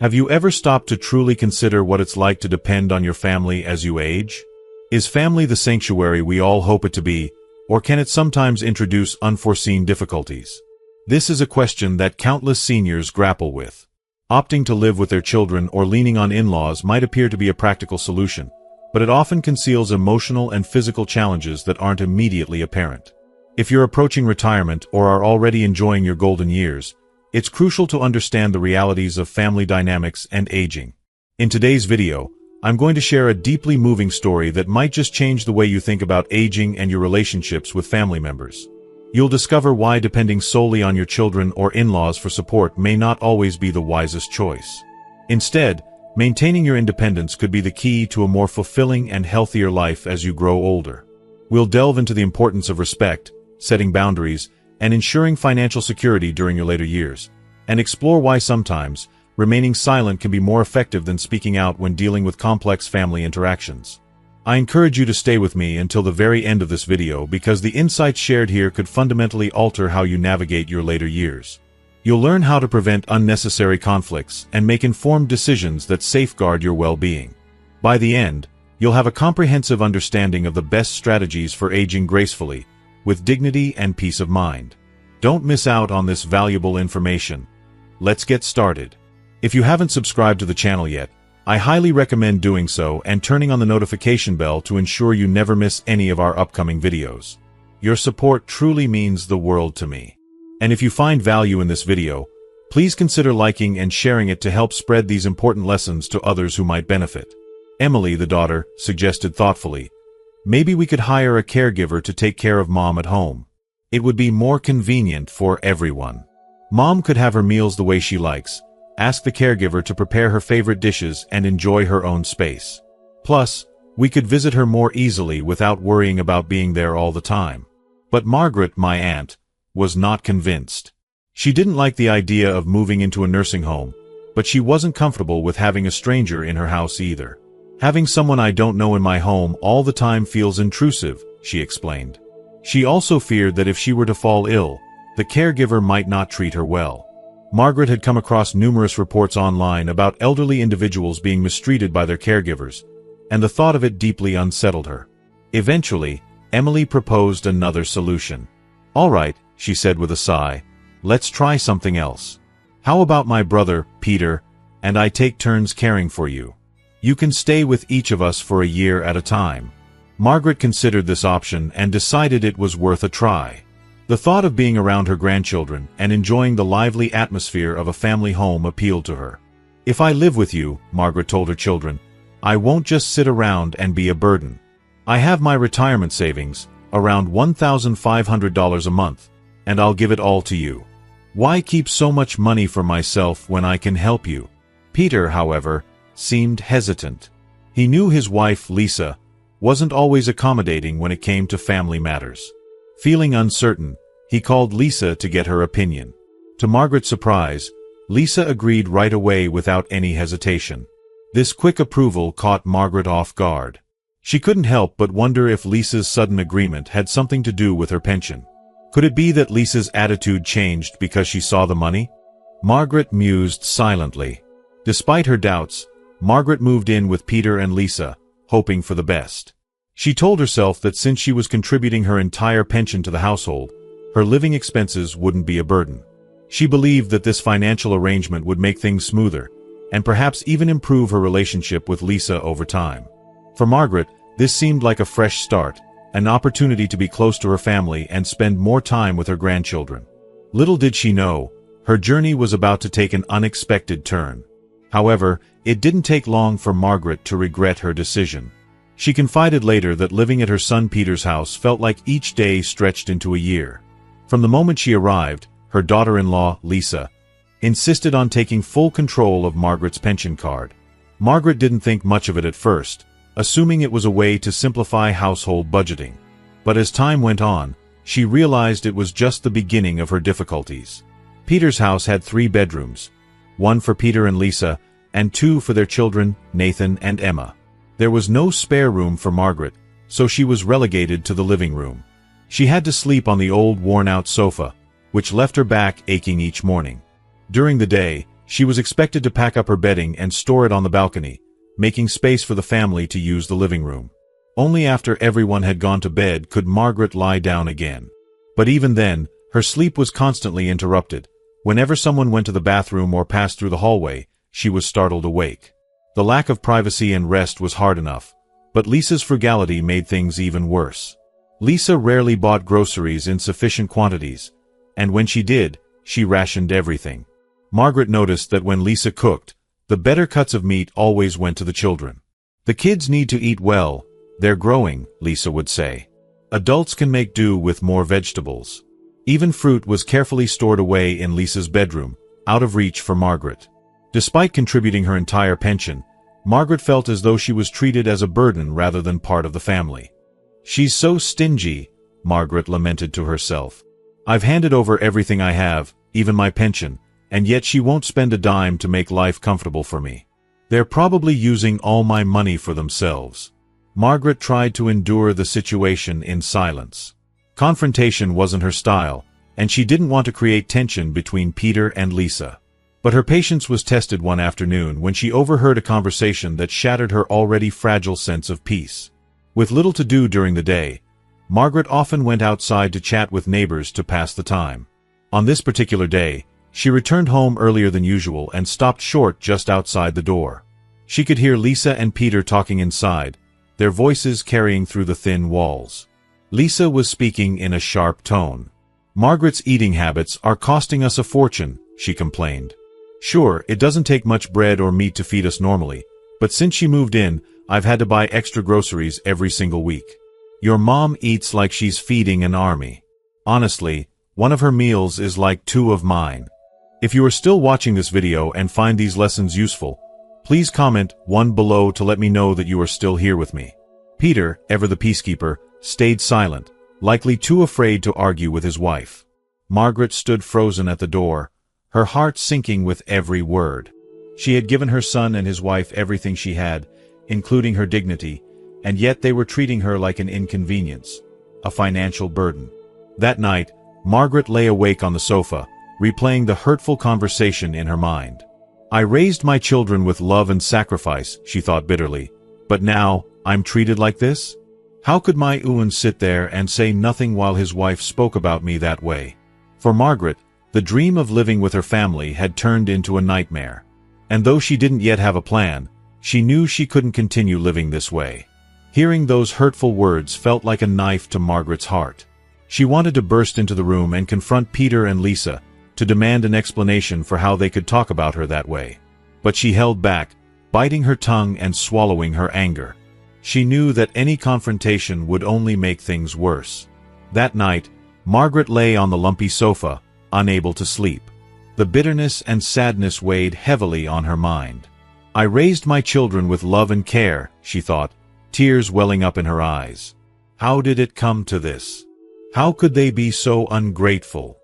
Have you ever stopped to truly consider what it's like to depend on your family as you age? Is family the sanctuary we all hope it to be, or can it sometimes introduce unforeseen difficulties? This is a question that countless seniors grapple with. Opting to live with their children or leaning on in-laws might appear to be a practical solution, but it often conceals emotional and physical challenges that aren't immediately apparent. If you're approaching retirement or are already enjoying your golden years, it's crucial to understand the realities of family dynamics and aging. In today's video, I'm going to share a deeply moving story that might just change the way you think about aging and your relationships with family members. You'll discover why depending solely on your children or in-laws for support may not always be the wisest choice. Instead, maintaining your independence could be the key to a more fulfilling and healthier life as you grow older. We'll delve into the importance of respect, setting boundaries, and ensuring financial security during your later years, and explore why sometimes remaining silent can be more effective than speaking out when dealing with complex family interactions. I encourage you to stay with me until the very end of this video because the insights shared here could fundamentally alter how you navigate your later years. You'll learn how to prevent unnecessary conflicts and make informed decisions that safeguard your well-being. By the end, you'll have a comprehensive understanding of the best strategies for aging gracefully, with dignity and peace of mind. Don't miss out on this valuable information. Let's get started. If you haven't subscribed to the channel yet, I highly recommend doing so and turning on the notification bell to ensure you never miss any of our upcoming videos. Your support truly means the world to me. And if you find value in this video, please consider liking and sharing it to help spread these important lessons to others who might benefit. Emily, the daughter, suggested thoughtfully, "Maybe we could hire a caregiver to take care of Mom at home. It would be more convenient for everyone. Mom could have her meals the way she likes, ask the caregiver to prepare her favorite dishes and enjoy her own space. Plus, we could visit her more easily without worrying about being there all the time." But Margaret, my aunt, was not convinced. She didn't like the idea of moving into a nursing home, but she wasn't comfortable with having a stranger in her house either. "Having someone I don't know in my home all the time feels intrusive," she explained. She also feared that if she were to fall ill, the caregiver might not treat her well. Margaret had come across numerous reports online about elderly individuals being mistreated by their caregivers, and the thought of it deeply unsettled her. Eventually, Emily proposed another solution. "All right," she said with a sigh, "let's try something else. How about my brother, Peter, and I take turns caring for you? You can stay with each of us for a year at a time." Margaret considered this option and decided it was worth a try. The thought of being around her grandchildren and enjoying the lively atmosphere of a family home appealed to her. "If I live with you," Margaret told her children, "I won't just sit around and be a burden. I have my retirement savings, around $1,500 a month, and I'll give it all to you. Why keep so much money for myself when I can help you?" Peter, however, seemed hesitant. He knew his wife, Lisa, wasn't always accommodating when it came to family matters. Feeling uncertain, he called Lisa to get her opinion. To Margaret's surprise, Lisa agreed right away without any hesitation. This quick approval caught Margaret off guard. She couldn't help but wonder if Lisa's sudden agreement had something to do with her pension. Could it be that Lisa's attitude changed because she saw the money? Margaret mused silently. Despite her doubts, Margaret moved in with Peter and Lisa, hoping for the best. She told herself that since she was contributing her entire pension to the household, her living expenses wouldn't be a burden. She believed that this financial arrangement would make things smoother, and perhaps even improve her relationship with Lisa over time. For Margaret, this seemed like a fresh start, an opportunity to be close to her family and spend more time with her grandchildren. Little did she know, her journey was about to take an unexpected turn. However, it didn't take long for Margaret to regret her decision. She confided later that living at her son Peter's house felt like each day stretched into a year. From the moment she arrived, her daughter-in-law, Lisa, insisted on taking full control of Margaret's pension card. Margaret didn't think much of it at first, assuming it was a way to simplify household budgeting. But as time went on, she realized it was just the beginning of her difficulties. Peter's house had 3 bedrooms, one for Peter and Lisa, and 2 for their children, Nathan and Emma. There was no spare room for Margaret, so she was relegated to the living room. She had to sleep on the old worn-out sofa, which left her back aching each morning. During the day, She was expected to pack up her bedding and store it on the balcony, making space for the family to use the living room. Only after everyone had gone to bed could Margaret lie down again. But even then, her sleep was constantly interrupted. Whenever someone went to the bathroom or passed through the hallway, she was startled awake. The lack of privacy and rest was hard enough, but Lisa's frugality made things even worse. Lisa rarely bought groceries in sufficient quantities, and when she did, she rationed everything. Margaret noticed that when Lisa cooked, the better cuts of meat always went to the children. "The kids need to eat well, they're growing," Lisa would say. "Adults can make do with more vegetables." Even fruit was carefully stored away in Lisa's bedroom, out of reach for Margaret. Despite contributing her entire pension, Margaret felt as though she was treated as a burden rather than part of the family. "She's so stingy," Margaret lamented to herself. "I've handed over everything I have, even my pension, and yet she won't spend a dime to make life comfortable for me. They're probably using all my money for themselves." Margaret tried to endure the situation in silence. Confrontation wasn't her style, and she didn't want to create tension between Peter and Lisa. But her patience was tested one afternoon when she overheard a conversation that shattered her already fragile sense of peace. With little to do during the day, Margaret often went outside to chat with neighbors to pass the time. On this particular day, she returned home earlier than usual and stopped short just outside the door. She could hear Lisa and Peter talking inside, their voices carrying through the thin walls. Lisa was speaking in a sharp tone. "Margaret's eating habits are costing us a fortune," she complained. "Sure, it doesn't take much bread or meat to feed us normally, but since she moved in, I've had to buy extra groceries every single week. Your mom eats like she's feeding an army. Honestly, one of her meals is like 2 of mine." If you are still watching this video and find these lessons useful, please comment 1 below to let me know that you are still here with me. Peter, ever the peacekeeper, stayed silent, likely too afraid to argue with his wife. Margaret stood frozen at the door, her heart sinking with every word. She had given her son and his wife everything she had, including her dignity, and yet they were treating her like an inconvenience, a financial burden. That night, Margaret lay awake on the sofa, replaying the hurtful conversation in her mind. "I raised my children with love and sacrifice," she thought bitterly, "but now, I'm treated like this? How could my Ewan sit there and say nothing while his wife spoke about me that way?" For Margaret, the dream of living with her family had turned into a nightmare. And though she didn't yet have a plan, she knew she couldn't continue living this way. Hearing those hurtful words felt like a knife to Margaret's heart. She wanted to burst into the room and confront Peter and Lisa, to demand an explanation for how they could talk about her that way. But she held back, biting her tongue and swallowing her anger. She knew that any confrontation would only make things worse. That night, Margaret lay on the lumpy sofa, unable to sleep. The bitterness and sadness weighed heavily on her mind. "I raised my children with love and care," she thought, tears welling up in her eyes. "How did it come to this? How could they be so ungrateful?"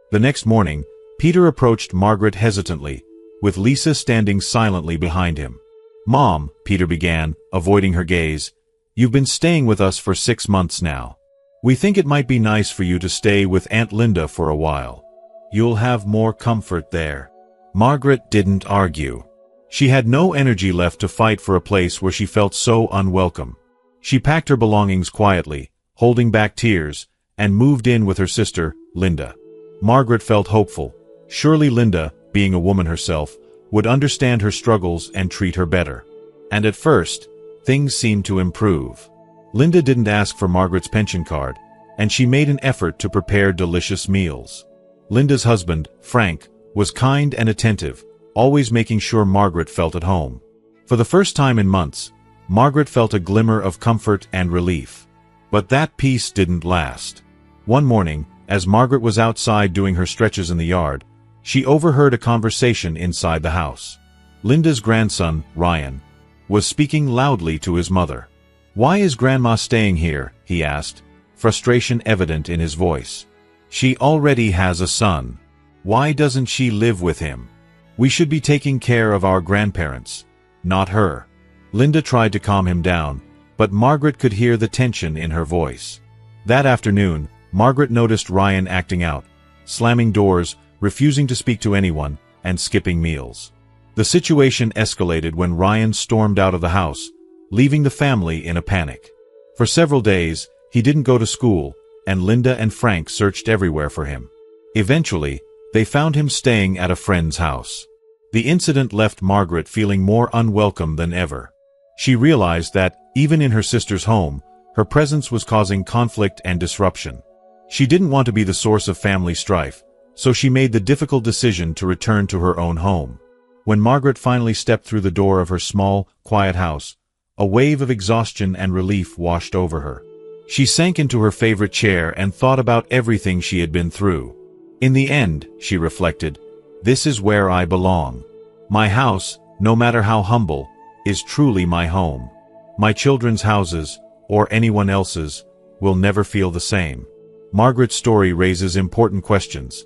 The next morning, Peter approached Margaret hesitantly, with Lisa standing silently behind him. "Mom," Peter began, avoiding her gaze, "you've been staying with us for 6 months now. We think it might be nice for you to stay with Aunt Linda for a while. You'll have more comfort there." Margaret didn't argue. She had no energy left to fight for a place where she felt so unwelcome. She packed her belongings quietly, holding back tears, and moved in with her sister, Linda. Margaret felt hopeful. Surely Linda, being a woman herself, would understand her struggles and treat her better. And at first, things seemed to improve. Linda didn't ask for Margaret's pension card, and she made an effort to prepare delicious meals. Linda's husband, Frank, was kind and attentive, always making sure Margaret felt at home. For the first time in months, Margaret felt a glimmer of comfort and relief. But that peace didn't last. One morning, as Margaret was outside doing her stretches in the yard, she overheard a conversation inside the house. Linda's grandson, Ryan, was speaking loudly to his mother. "Why is Grandma staying here?" he asked, frustration evident in his voice. "She already has a son. Why doesn't she live with him? We should be taking care of our grandparents, not her." Linda tried to calm him down, but Margaret could hear the tension in her voice. That afternoon, Margaret noticed Ryan acting out, slamming doors, refusing to speak to anyone, and skipping meals. The situation escalated when Ryan stormed out of the house, leaving the family in a panic. For several days, he didn't go to school, and Linda and Frank searched everywhere for him. Eventually, they found him staying at a friend's house. The incident left Margaret feeling more unwelcome than ever. She realized that, even in her sister's home, her presence was causing conflict and disruption. She didn't want to be the source of family strife, so she made the difficult decision to return to her own home. When Margaret finally stepped through the door of her small, quiet house, a wave of exhaustion and relief washed over her. She sank into her favorite chair and thought about everything she had been through. In the end, she reflected, this is where I belong. My house, no matter how humble, is truly my home. My children's houses, or anyone else's, will never feel the same. Margaret's story raises important questions.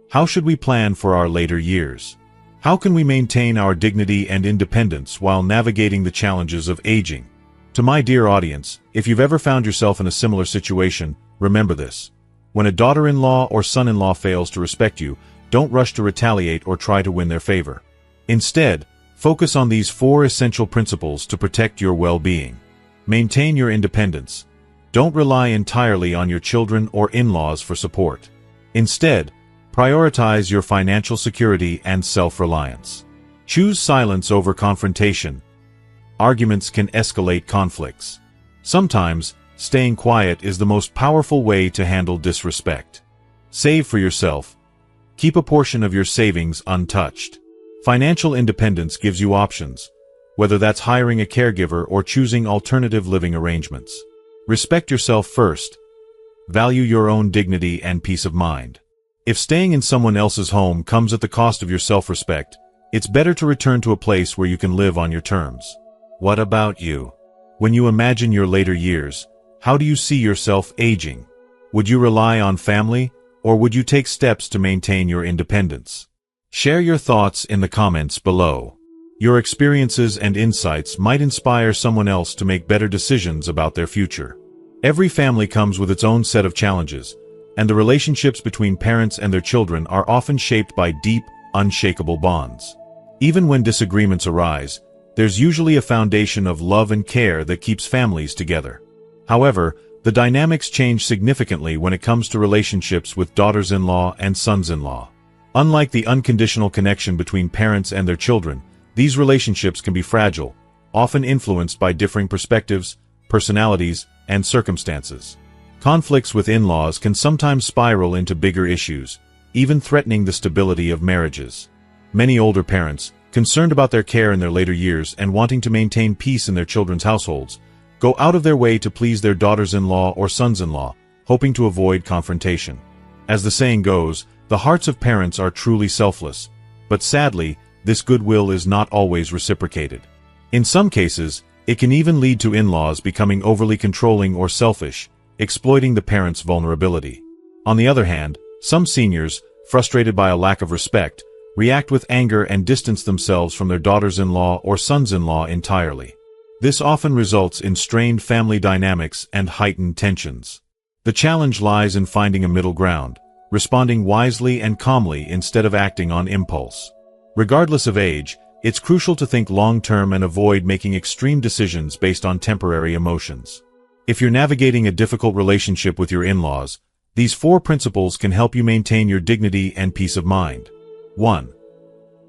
How should we plan for our later years? How can we maintain our dignity and independence while navigating the challenges of aging? To my dear audience, if you've ever found yourself in a similar situation, remember this. When a daughter-in-law or son-in-law fails to respect you, don't rush to retaliate or try to win their favor. Instead, focus on these 4 essential principles to protect your well-being. Maintain your independence. Don't rely entirely on your children or in-laws for support. Instead, prioritize your financial security and self-reliance. Choose silence over confrontation. Arguments can escalate conflicts. Sometimes, staying quiet is the most powerful way to handle disrespect. Save for yourself. Keep a portion of your savings untouched. Financial independence gives you options, whether that's hiring a caregiver or choosing alternative living arrangements. Respect yourself first. Value your own dignity and peace of mind. If staying in someone else's home comes at the cost of your self-respect, it's better to return to a place where you can live on your terms. What about you? When you imagine your later years, how do you see yourself aging? Would you rely on family, or would you take steps to maintain your independence? Share your thoughts in the comments below. Your experiences and insights might inspire someone else to make better decisions about their future. Every family comes with its own set of challenges, and the relationships between parents and their children are often shaped by deep, unshakable bonds. Even when disagreements arise, there's usually a foundation of love and care that keeps families together. However, the dynamics change significantly when it comes to relationships with daughters-in-law and sons-in-law. Unlike the unconditional connection between parents and their children, these relationships can be fragile, often influenced by differing perspectives, personalities, and circumstances. Conflicts with in-laws can sometimes spiral into bigger issues, even threatening the stability of marriages. Many older parents, concerned about their care in their later years and wanting to maintain peace in their children's households, go out of their way to please their daughters-in-law or sons-in-law, hoping to avoid confrontation. As the saying goes, the hearts of parents are truly selfless, but sadly, this goodwill is not always reciprocated. In some cases, it can even lead to in-laws becoming overly controlling or selfish, exploiting the parents' vulnerability. On the other hand, some seniors, frustrated by a lack of respect, react with anger and distance themselves from their daughters-in-law or sons-in-law entirely. This often results in strained family dynamics and heightened tensions. The challenge lies in finding a middle ground, responding wisely and calmly instead of acting on impulse. Regardless of age, it's crucial to think long-term and avoid making extreme decisions based on temporary emotions. If you're navigating a difficult relationship with your in-laws, these 4 principles can help you maintain your dignity and peace of mind. 1.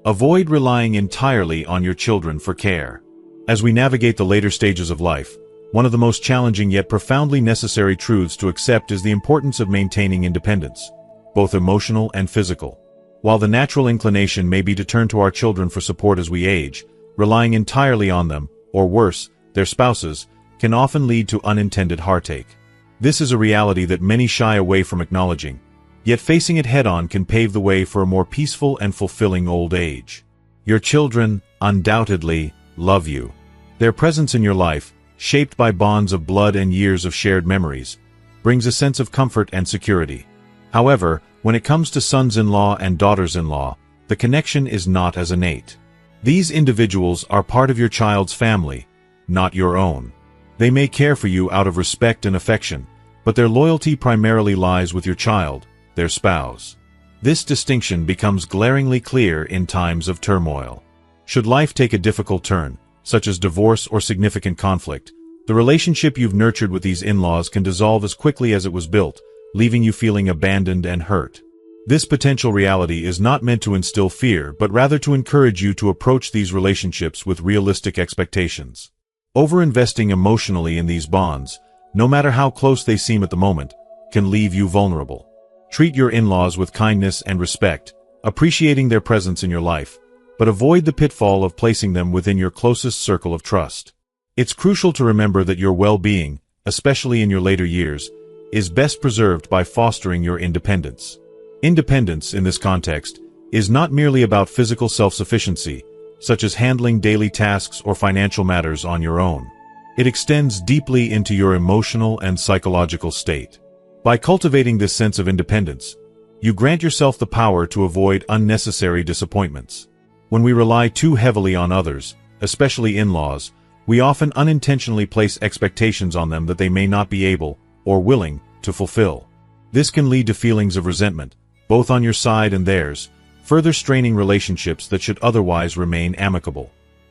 Avoid relying entirely on your children for care. As we navigate the later stages of life, one of the most challenging yet profoundly necessary truths to accept is the importance of maintaining independence, both emotional and physical. While the natural inclination may be to turn to our children for support as we age, relying entirely on them, or worse, their spouses, can often lead to unintended heartache. This is a reality that many shy away from acknowledging, yet facing it head-on can pave the way for a more peaceful and fulfilling old age. Your children, undoubtedly, love you. Their presence in your life, shaped by bonds of blood and years of shared memories, brings a sense of comfort and security. However, when it comes to sons-in-law and daughters-in-law, the connection is not as innate. These individuals are part of your child's family, not your own. They may care for you out of respect and affection, but their loyalty primarily lies with your child, their spouse. This distinction becomes glaringly clear in times of turmoil. Should life take a difficult turn, such as divorce or significant conflict, the relationship you've nurtured with these in-laws can dissolve as quickly as it was built, leaving you feeling abandoned and hurt. This potential reality is not meant to instill fear, but rather to encourage you to approach these relationships with realistic expectations. Over-investing emotionally in these bonds, no matter how close they seem at the moment, can leave you vulnerable. Treat your in-laws with kindness and respect, appreciating their presence in your life, but avoid the pitfall of placing them within your closest circle of trust. It's crucial to remember that your well-being, especially in your later years, is best preserved by fostering your independence. Independence, in this context, is not merely about physical self-sufficiency, such as handling daily tasks or financial matters on your own. It extends deeply into your emotional and psychological state. By cultivating this sense of independence, you grant yourself the power to avoid unnecessary disappointments. When we rely too heavily on others, especially in-laws, we often unintentionally place expectations on them that they may not be able, or willing, to fulfill. This can lead to feelings of resentment, both on your side and theirs, further straining relationships that should otherwise remain amicable.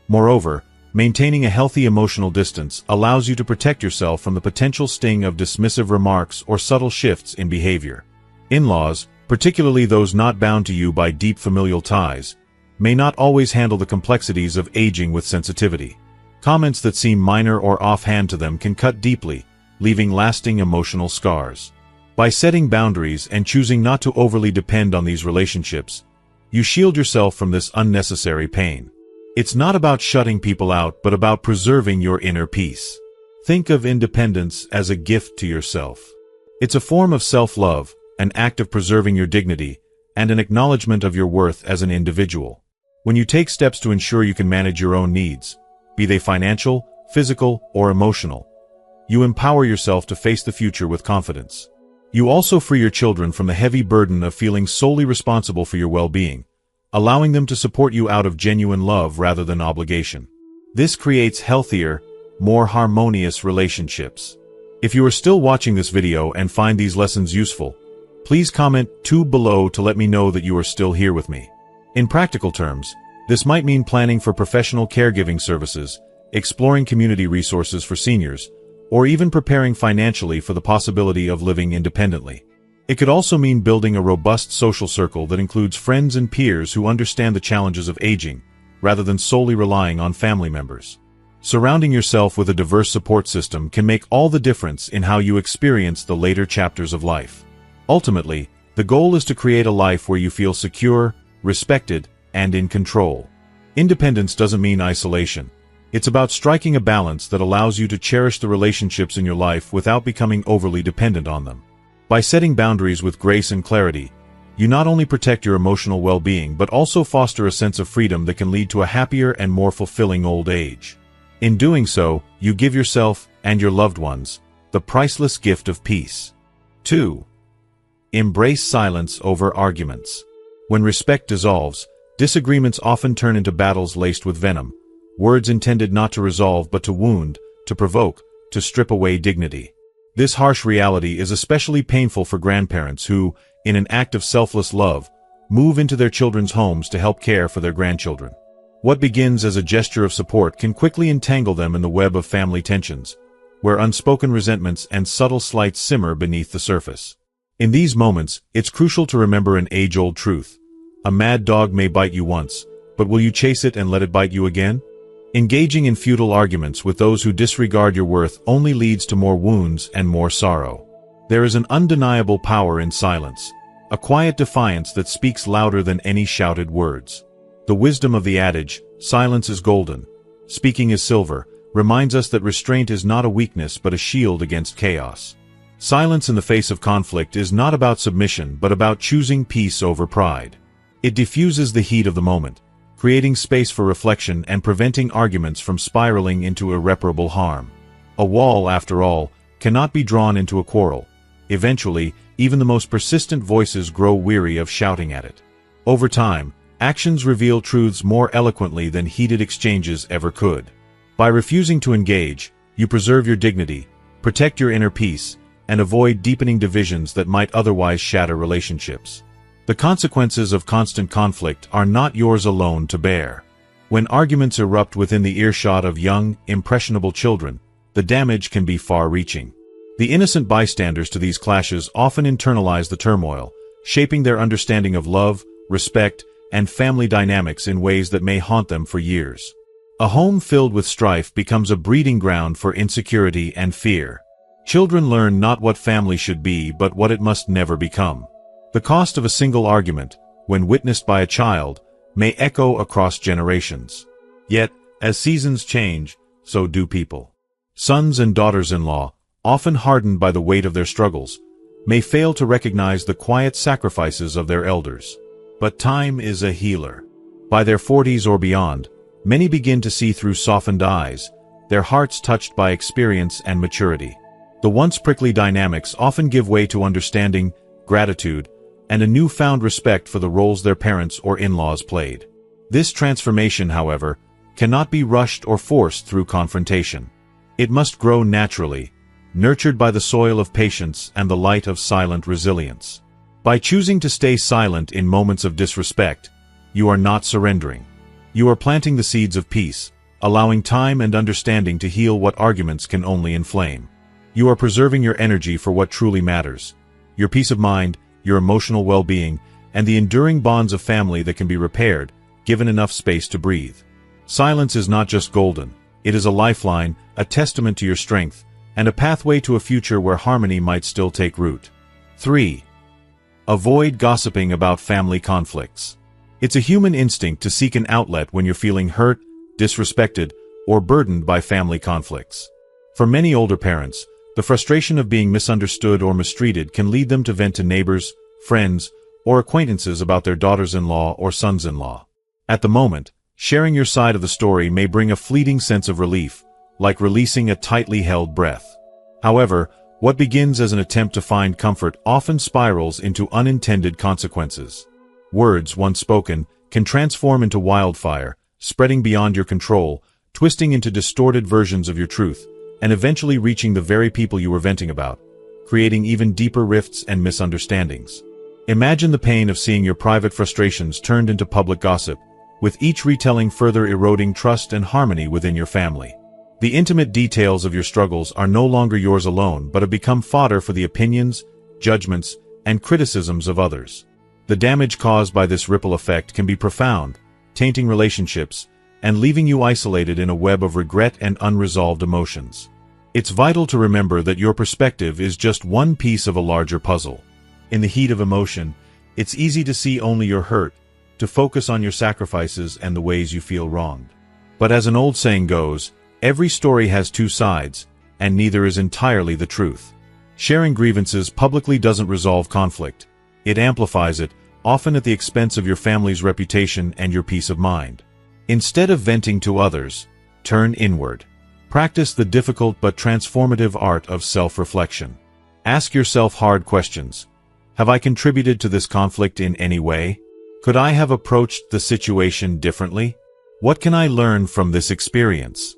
Moreover, maintaining a healthy emotional distance allows you to protect yourself from the potential sting of dismissive remarks or subtle shifts in behavior. In-laws, particularly those not bound to you by deep familial ties, may not always handle the complexities of aging with sensitivity. Comments that seem minor or offhand to them can cut deeply, leaving lasting emotional scars. By setting boundaries and choosing not to overly depend on these relationships, you shield yourself from this unnecessary pain. It's not about shutting people out, but about preserving your inner peace. Think of independence as a gift to yourself. It's a form of self-love, an act of preserving your dignity, and an acknowledgement of your worth as an individual. When you take steps to ensure you can manage your own needs, be they financial, physical, or emotional, you empower yourself to face the future with confidence. You also free your children from the heavy burden of feeling solely responsible for your well-being, allowing them to support you out of genuine love rather than obligation. This creates healthier, more harmonious relationships. If you are still watching this video and find these lessons useful, please comment 2 below to let me know that you are still here with me. In practical terms, this might mean planning for professional caregiving services, exploring community resources for seniors, or even preparing financially for the possibility of living independently. It could also mean building a robust social circle that includes friends and peers who understand the challenges of aging, rather than solely relying on family members. Surrounding yourself with a diverse support system can make all the difference in how you experience the later chapters of life. Ultimately, the goal is to create a life where you feel secure, respected, and in control. Independence doesn't mean isolation. It's about striking a balance that allows you to cherish the relationships in your life without becoming overly dependent on them. By setting boundaries with grace and clarity, you not only protect your emotional well-being but also foster a sense of freedom that can lead to a happier and more fulfilling old age. In doing so, you give yourself, and your loved ones, the priceless gift of peace. 2. Embrace silence over arguments. When respect dissolves, disagreements often turn into battles laced with venom, words intended not to resolve but to wound, to provoke, to strip away dignity. This harsh reality is especially painful for grandparents who, in an act of selfless love, move into their children's homes to help care for their grandchildren. What begins as a gesture of support can quickly entangle them in the web of family tensions, where unspoken resentments and subtle slights simmer beneath the surface. In these moments, it's crucial to remember an age-old truth. A mad dog may bite you once, but will you chase it and let it bite you again? Engaging in futile arguments with those who disregard your worth only leads to more wounds and more sorrow. There is an undeniable power in silence, a quiet defiance that speaks louder than any shouted words. The wisdom of the adage, "Silence is golden, speaking is silver," reminds us that restraint is not a weakness but a shield against chaos. Silence in the face of conflict is not about submission but about choosing peace over pride. It diffuses the heat of the moment, creating space for reflection and preventing arguments from spiraling into irreparable harm. A wall, after all, cannot be drawn into a quarrel. Eventually, even the most persistent voices grow weary of shouting at it. Over time, actions reveal truths more eloquently than heated exchanges ever could. By refusing to engage, you preserve your dignity, protect your inner peace, and avoid deepening divisions that might otherwise shatter relationships. The consequences of constant conflict are not yours alone to bear. When arguments erupt within the earshot of young, impressionable children, the damage can be far-reaching. The innocent bystanders to these clashes often internalize the turmoil, shaping their understanding of love, respect, and family dynamics in ways that may haunt them for years. A home filled with strife becomes a breeding ground for insecurity and fear. Children learn not what family should be but what it must never become. The cost of a single argument, when witnessed by a child, may echo across generations. Yet, as seasons change, so do people. Sons and daughters-in-law, often hardened by the weight of their struggles, may fail to recognize the quiet sacrifices of their elders. But time is a healer. By their 40s or beyond, many begin to see through softened eyes, their hearts touched by experience and maturity. The once prickly dynamics often give way to understanding, gratitude, and a newfound respect for the roles their parents or in-laws played. This transformation, however, cannot be rushed or forced through confrontation. It must grow naturally, nurtured by the soil of patience and the light of silent resilience. By choosing to stay silent in moments of disrespect, you are not surrendering. You are planting the seeds of peace, allowing time and understanding to heal what arguments can only inflame. You are preserving your energy for what truly matters: your peace of mind, your emotional well-being, and the enduring bonds of family that can be repaired, given enough space to breathe. Silence is not just golden. It is a lifeline, a testament to your strength, and a pathway to a future where harmony might still take root. 3. Avoid gossiping about family conflicts. It's a human instinct to seek an outlet when you're feeling hurt, disrespected, or burdened by family conflicts. For many older parents, the frustration of being misunderstood or mistreated can lead them to vent to neighbors, friends, or acquaintances about their daughters-in-law or sons-in-law. At the moment, sharing your side of the story may bring a fleeting sense of relief, like releasing a tightly held breath. However, what begins as an attempt to find comfort often spirals into unintended consequences. Words, once spoken, can transform into wildfire, spreading beyond your control, twisting into distorted versions of your truth, and eventually reaching the very people you were venting about, creating even deeper rifts and misunderstandings. Imagine the pain of seeing your private frustrations turned into public gossip, with each retelling further eroding trust and harmony within your family. The intimate details of your struggles are no longer yours alone but have become fodder for the opinions, judgments, and criticisms of others. The damage caused by this ripple effect can be profound, tainting relationships, and leaving you isolated in a web of regret and unresolved emotions. It's vital to remember that your perspective is just one piece of a larger puzzle. In the heat of emotion, it's easy to see only your hurt, to focus on your sacrifices and the ways you feel wronged. But as an old saying goes, every story has two sides, and neither is entirely the truth. Sharing grievances publicly doesn't resolve conflict. It amplifies it, often at the expense of your family's reputation and your peace of mind. Instead of venting to others, turn inward. Practice the difficult but transformative art of self-reflection. Ask yourself hard questions. Have I contributed to this conflict in any way? Could I have approached the situation differently? What can I learn from this experience?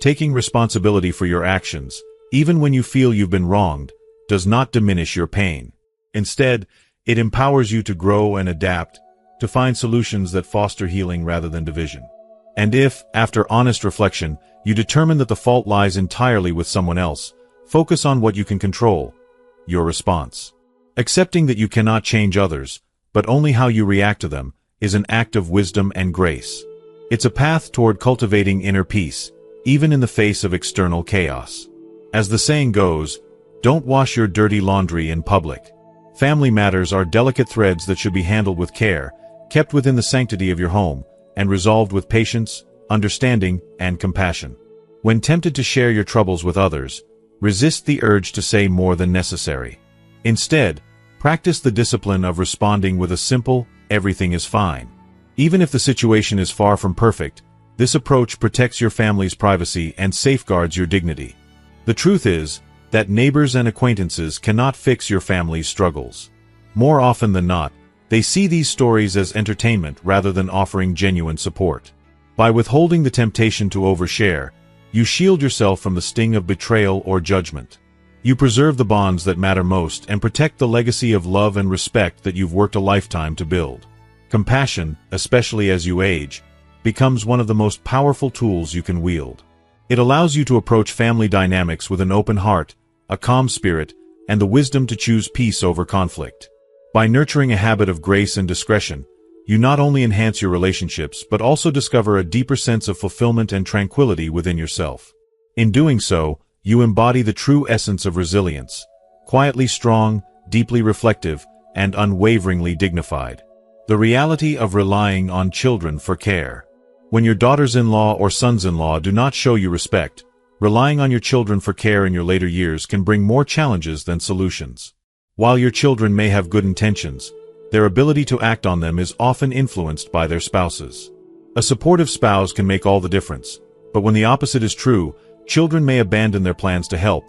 Taking responsibility for your actions, even when you feel you've been wronged, does not diminish your pain. Instead, it empowers you to grow and adapt, to find solutions that foster healing rather than division. And if, after honest reflection, you determine that the fault lies entirely with someone else, focus on what you can control: your response. Accepting that you cannot change others, but only how you react to them, is an act of wisdom and grace. It's a path toward cultivating inner peace, even in the face of external chaos. As the saying goes, don't wash your dirty laundry in public. Family matters are delicate threads that should be handled with care, kept within the sanctity of your home, and resolved with patience, understanding, and compassion. When tempted to share your troubles with others, resist the urge to say more than necessary. Instead, practice the discipline of responding with a simple, "everything is fine." Even if the situation is far from perfect, this approach protects your family's privacy and safeguards your dignity. The truth is that neighbors and acquaintances cannot fix your family's struggles. More often than not, they see these stories as entertainment rather than offering genuine support. By withholding the temptation to overshare, you shield yourself from the sting of betrayal or judgment. You preserve the bonds that matter most and protect the legacy of love and respect that you've worked a lifetime to build. Compassion, especially as you age, becomes one of the most powerful tools you can wield. It allows you to approach family dynamics with an open heart, a calm spirit, and the wisdom to choose peace over conflict. By nurturing a habit of grace and discretion, you not only enhance your relationships but also discover a deeper sense of fulfillment and tranquility within yourself. In doing so, you embody the true essence of resilience, quietly strong, deeply reflective, and unwaveringly dignified. The reality of relying on children for care. When your daughters-in-law or sons-in-law do not show you respect, relying on your children for care in your later years can bring more challenges than solutions. While your children may have good intentions, their ability to act on them is often influenced by their spouses. A supportive spouse can make all the difference, but when the opposite is true, children may abandon their plans to help,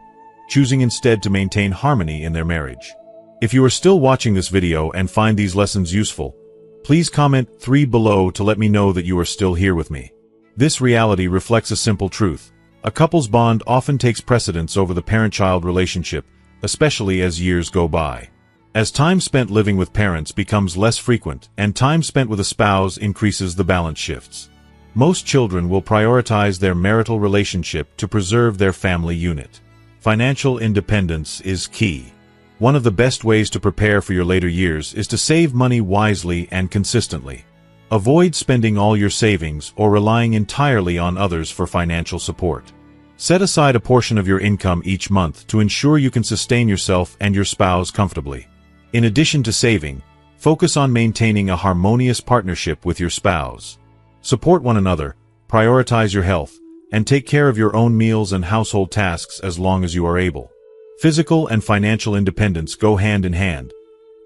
choosing instead to maintain harmony in their marriage. If you are still watching this video and find these lessons useful, please comment 3 below to let me know that you are still here with me. This reality reflects a simple truth. A couple's bond often takes precedence over the parent-child relationship, especially as years go by. As time spent living with parents becomes less frequent and time spent with a spouse increases, the balance shifts. Most children will prioritize their marital relationship to preserve their family unit. Financial independence is key. One of the best ways to prepare for your later years is to save money wisely and consistently. Avoid spending all your savings or relying entirely on others for financial support. Set aside a portion of your income each month to ensure you can sustain yourself and your spouse comfortably. In addition to saving, focus on maintaining a harmonious partnership with your spouse. Support one another, prioritize your health, and take care of your own meals and household tasks as long as you are able. Physical and financial independence go hand in hand,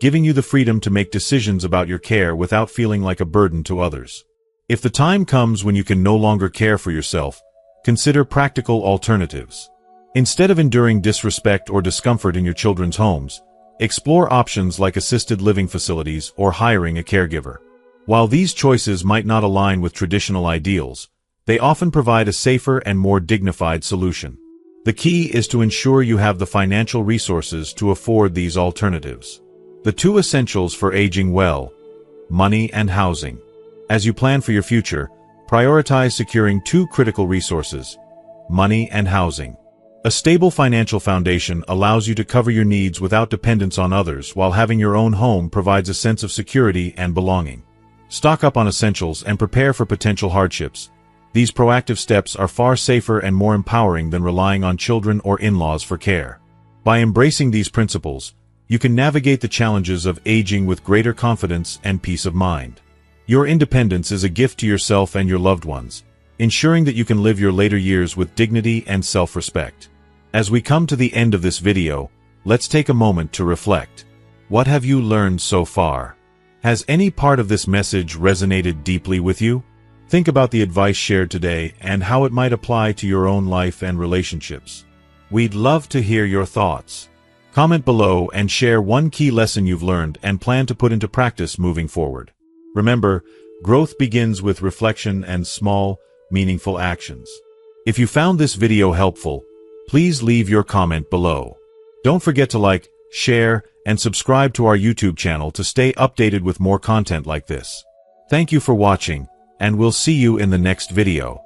giving you the freedom to make decisions about your care without feeling like a burden to others. If the time comes when you can no longer care for yourself, consider practical alternatives. Instead of enduring disrespect or discomfort in your children's homes, explore options like assisted living facilities or hiring a caregiver. While these choices might not align with traditional ideals, they often provide a safer and more dignified solution. The key is to ensure you have the financial resources to afford these alternatives. The 2 essentials for aging well: money and housing. As you plan for your future, prioritize securing 2 critical resources: money and housing. A stable financial foundation allows you to cover your needs without dependence on others, while having your own home provides a sense of security and belonging. Stock up on essentials and prepare for potential hardships. These proactive steps are far safer and more empowering than relying on children or in-laws for care. By embracing these principles, you can navigate the challenges of aging with greater confidence and peace of mind. Your independence is a gift to yourself and your loved ones, ensuring that you can live your later years with dignity and self-respect. As we come to the end of this video, let's take a moment to reflect. What have you learned so far? Has any part of this message resonated deeply with you? Think about the advice shared today and how it might apply to your own life and relationships. We'd love to hear your thoughts. Comment below and share one key lesson you've learned and plan to put into practice moving forward. Remember, growth begins with reflection and small, meaningful actions. If you found this video helpful, please leave your comment below. Don't forget to like, share, and subscribe to our YouTube channel to stay updated with more content like this. Thank you for watching, and we'll see you in the next video.